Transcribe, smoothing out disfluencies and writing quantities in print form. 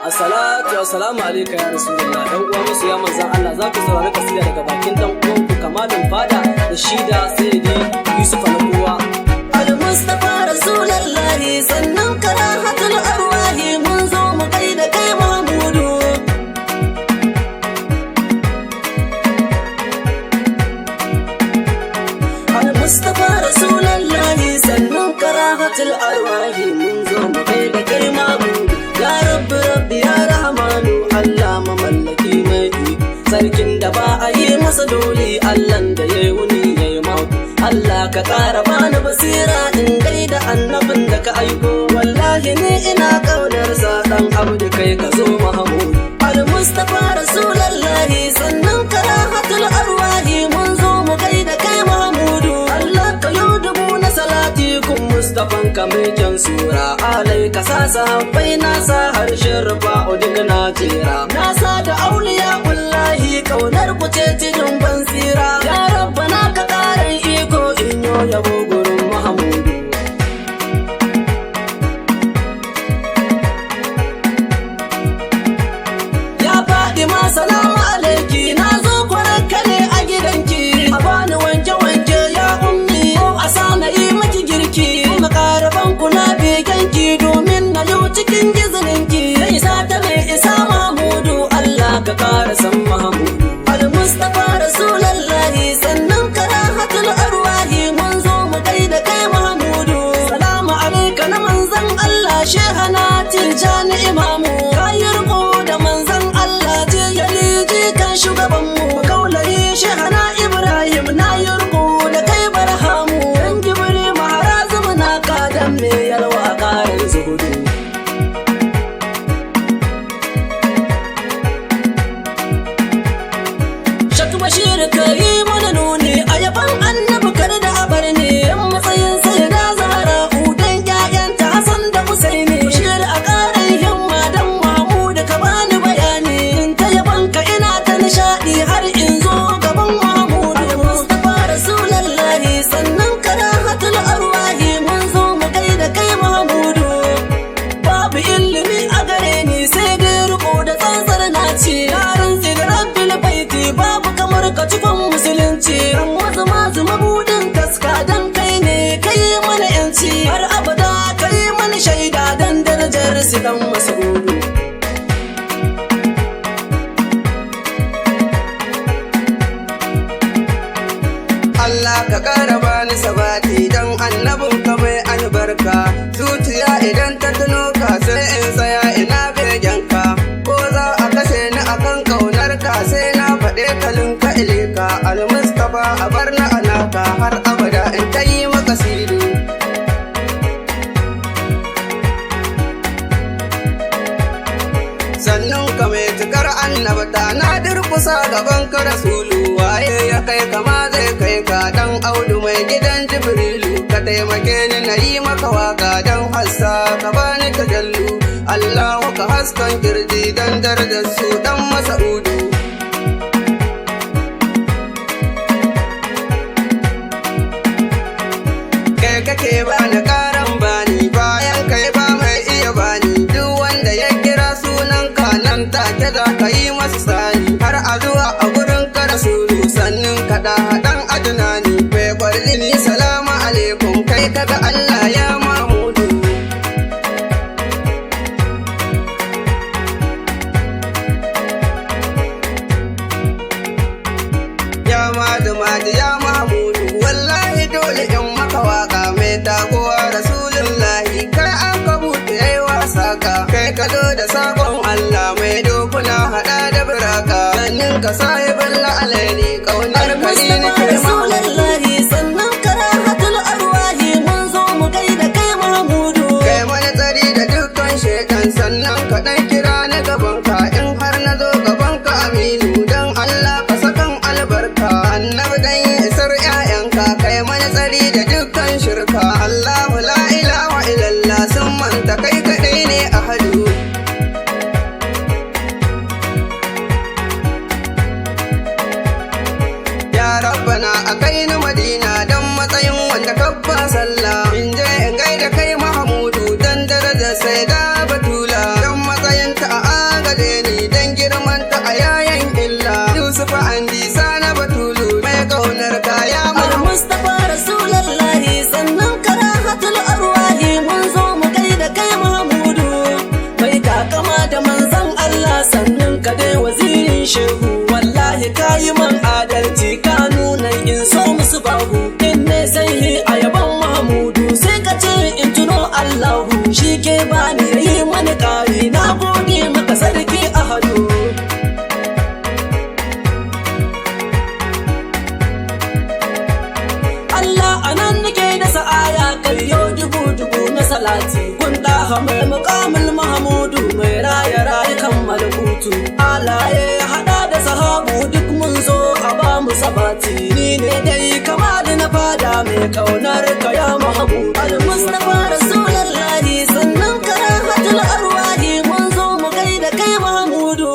Assalatu wassalamu alayka ya Rasulullah. Dan uwa musu ya manzan Allah, za ku saurari kasida daga bakin dan uwanku Kamalin Fada da shida Sayyidi Yusuf Al-Kowa. Al-Mustafa Rasulullahi sannan karahatul arwahi mun zo mu kai da kai Mahmudu. Al-Mustafa Rasulullahi sannan karahatul arwahi mun zo mu kai da kai Mahmudu. Ya Rabbi Rabbi ya Rahmanu Allah mamallaki mai sarkin da ba a yi masa dole, Allahn da ya yi wuni ya yi mako. Allah ka ƙara bani basira in gaida annabin da ka aiko. Wallahi ni ina ƙaunarsa ɗan abdu kai ka zo Mahmud. Al-Mustafa Rasulullahi sannan karahatul arwahi mun zo mu gaida kai Mahmudu. Allah ka yi dubu na salati kun Mustafan ka mai kyan sura. Alai ka sa sahabbai nasa harshen rufa'u duk na jera. Nasa da auliya wallahi kaunar ku ce cikin ban tsira. Ya rabbana ka ƙaran iko in yo yabo gurin Mahmudu. Ya faɗi ma salamu alaiki, na zo kwararka ne a gidanki. A bani wanke-wanke ya ummi, ko a sa na yi maki girki. Makaraban ku na begenki domin na yau cikin gizininki. Ya isa ta mai isa Mahmudu, Allah ka ƙara san Mahmudu. Al-Mustafa Rasulullahi sannan karahatul arwahi mun zo mu kai da kai Mahmudu. Salamu alaika na manzan Allah Shehana Tijani Imamu. Kayi riko da manzan Allah jiyali jikan shugabanmu. Kaulayi Shehana Ibrahim na yi riko da kai Barhamu. Yan gibiri maharazu muna kadan me yalwa ƙarin zuhudu. Shatu Bashir ka yi mana nuni a yaban annabi kar da abar ne. Yan matsayin sai da Zahra udan ƴaƴanta Hassan da Husaini. Bashir a ƙarin himma dan Mahmud ka bani bayani. In ta yaban ka ina ta nishaɗi har in zo gaban Mahmud. Al-Mustafa Rasulullahi sannan karahatul arwahi mun zo mu kai da kai Mahmudu. Babu ilimi a gare ni sai dai riko da tsantsar naci. Yaran Rabbil baiti babu kamar ka cikon musulunci. Ran wasu masu mabudin taska dan kai ne kai mana yanci. Har abada kai mana shaida dan darajar su dan Mas'udu. Allah ka ƙara bani sabati don annabin ka mai albarka. Zuciya idan ta tuno ka sai in tsaya ina begen ka. Ko za a kashe ni akan ƙaunar ka sai na faɗe kalin ka ileka. Al-Mustafa a bar na alaka har abada in ta yi maka siri. Sannan ka mai tukar annabta na durkusa gaban ka Rasulu. Waye ya kai kama zai kai ka dan Audu mai gidan Jibrilu. Ka taimake ni na yi maka waka dan hassa ka bani tajallu. Allahu ka haskan kirji dan darajar su dan Mas'udu. Kai kake bani karan bani bayan kai ba mai iya bani. Duk wanda ya kira sunan ka nan take za ka yi masa sani. Har a zuwa a gurin ka Rasulu sannin ka da dan adnani. Bai kwarli ni salamu alaikum kai kaga Allah ya Mahmudu. Ya Madu ya Mahmudu wallahi dole in maka waka mai tagowa Rasulullahi. Kai an ka buɗe yayi wasa ka kai ka zo da sakon Allah mai dokuna hada da biraka. Sannin ka sahibin la'alaini kaunar kali ni kai Rasulullahi sannan karahatul arwahi mun zo mu kai da kai Mahmudu. Kai mana tsari da dukkan shekan sannan ka dan kira ni gaban ka in har na zo gaban ka aminu. Dan Allah ka sakan albarka annabi dan isar ƴaƴanka. Kai mana tsari da dukkan shirka. Allahu la ilaha illallah sun manta kai kadai ne ahadu. Ya rabbana a kai ni Madina dan matsayin wanda kabba sallah. In je in gaida kai Mahmudu dan darajar sai da Batula dan matsayin ta a shehu wallahi kayi man adalci ka nuna in so musu bahu in ne sai a yaban Mahmudu sai ka ce in tuno Allahu shi ke bani yi mani kari na gode maka sarki Ahadu. Allah anan nake da sa'aya kayyo dubu na salati kun daha mai muqamul Mahmudu mai raya rayukan malakutu alaye hada da sahabu duk mun zo a ba mu sabati ni ne dai kamali na fada mai kaunar ka ya Mahmud al-Mustafa Rasulullahi sannan karahatul arwahi mun zo mu gaida kai Mahmudu